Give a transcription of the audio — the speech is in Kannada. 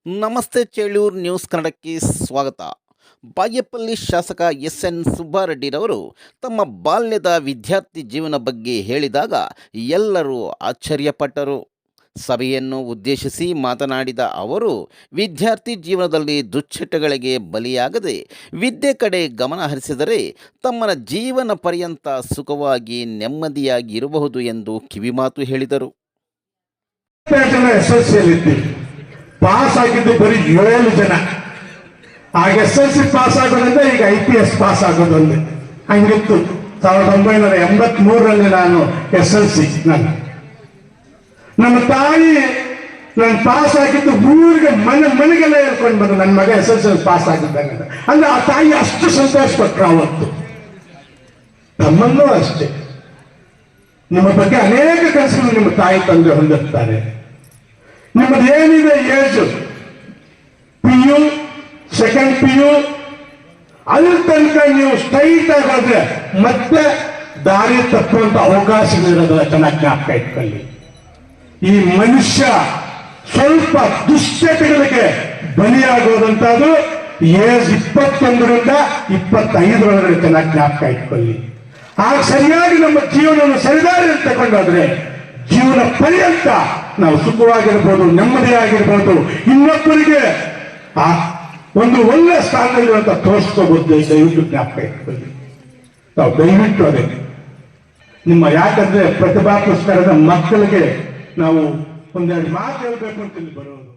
ನಮಸ್ತೆ ಚೇಳೂರು ನ್ಯೂಸ್ ಕನ್ನಡಕ್ಕೆ ಸ್ವಾಗತ. ಬಾಗೇಪಲ್ಲಿ ಶಾಸಕ ಎಸ್.ಎನ್. ಸುಬ್ಬಾರೆಡ್ಡಿರವರು ತಮ್ಮ ಬಾಲ್ಯದ ವಿದ್ಯಾರ್ಥಿ ಜೀವನ ಬಗ್ಗೆ ಹೇಳಿದಾಗ ಎಲ್ಲರೂ ಆಶ್ಚರ್ಯಪಟ್ಟರು. ಸಭೆಯನ್ನು ಉದ್ದೇಶಿಸಿ ಮಾತನಾಡಿದ ಅವರು, ವಿದ್ಯಾರ್ಥಿ ಜೀವನದಲ್ಲಿ ದುಶ್ಚಟಗಳಿಗೆ ಬಲಿಯಾಗದೆ ವಿದ್ಯೆ ಕಡೆ ಗಮನ ಹರಿಸಿದರೆ ತಮ್ಮ ಜೀವನ ಪರ್ಯಂತ ಸುಖವಾಗಿ ನೆಮ್ಮದಿಯಾಗಿ ಇರಬಹುದು ಎಂದು ಕಿವಿಮಾತು ಹೇಳಿದರು. ಪಾಸ್ ಆಗಿದ್ದು ಬರೀ 7 ಜನ. ಆಗ SSLC ಪಾಸ್ ಆಗೋದಂದ್ರೆ ಈಗ IPS ಪಾಸ್ ಆಗೋದೊಂದು ಹಂಗಿತ್ತು. 1983ರಲ್ಲಿ ನಾನು SSLC. ನನ್ನ ತಾಯಿ ನಾನು ಪಾಸ್ ಆಗಿದ್ದು ಊರಿಗೆ ಮನೆಗೆಲ್ಲ ಹೇಳ್ಕೊಂಡು ಬಂದು ನನ್ನ ಮಗ SSLC ಪಾಸ್ ಆಗಿದ್ದಂಗೆ. ಅಂದ್ರೆ ಆ ತಾಯಿ ಅಷ್ಟು ಸಂತೋಷ ಪಟ್ರು ಅವತ್ತು. ತಮ್ಮನ್ನೂ ಅಷ್ಟೇ, ನಿಮ್ಮ ಬಗ್ಗೆ ಅನೇಕ ಕನಸುಗಳು ನಿಮ್ಮ ತಾಯಿ ತಂದೆ ಹೊಂದಿರ್ತಾರೆ. ನಿಮ್ಮದೇನಿದೆ ಏಜ್ PU, ಸೆಕೆಂಡ್ PU, ಅಲ್ಲಿ ತನಕ ನೀವು ಸ್ಟ್ರೈಟ್ ಆಗಾದ್ರೆ ಮತ್ತೆ ದಾರಿ ತಪ್ಪುವಂತ ಅವಕಾಶಗಳಿರೋದಿಲ್ಲ. ಚೆನ್ನಾಗಿ ಜ್ಞಾಪಕ ಇಟ್ಕೊಳ್ಳಿ. ಈ ಮನುಷ್ಯ ಸ್ವಲ್ಪ ದುಶ್ಚಟಗಳಿಗೆ ಬಲಿಯಾಗೋದಂತದ್ದು ಏಜ್ 21ರಿಂದ 25ರೊಳಗಡೆ ಚೆನ್ನಾಗಿ ಜ್ಞಾಪಕ ಇಟ್ಕೊಳ್ಳಿ. ಆಗ ಸರಿಯಾಗಿ ನಮ್ಮ ಜೀವನವನ್ನು ಸರಿದಾರಿಯಲ್ಲಿ ತಗೊಂಡಾದ್ರೆ ಜೀವನ ಪರ್ಯಂತ ನಾವು ಸುಖವಾಗಿರ್ಬೋದು, ನೆಮ್ಮದಿಯಾಗಿರ್ಬೋದು, ಇನ್ನೊಬ್ಬರಿಗೆ ಆ ಒಂದು ಒಳ್ಳೆ ಸ್ಥಾನದಲ್ಲಿ ಅಂತ ತೋರಿಸ್ಕೋಬಹುದು. ದಯವಿಟ್ಟು ಜ್ಞಾಪಕ ಇಟ್ಕೊಳ್ಳಿ. ನಾವು ದಯವಿಟ್ಟು ಅದೇ ನಿಮ್ಮ, ಯಾಕಂದ್ರೆ ಪ್ರತಿಭಾ ಪುರಸ್ಕಾರದ ಮಕ್ಕಳಿಗೆ ನಾವು ಒಂದೆರಡು ಮಾತು ಹೇಳ್ಬೇಕು ಅಂತ ಇಲ್ಲಿ ಬರೋದು.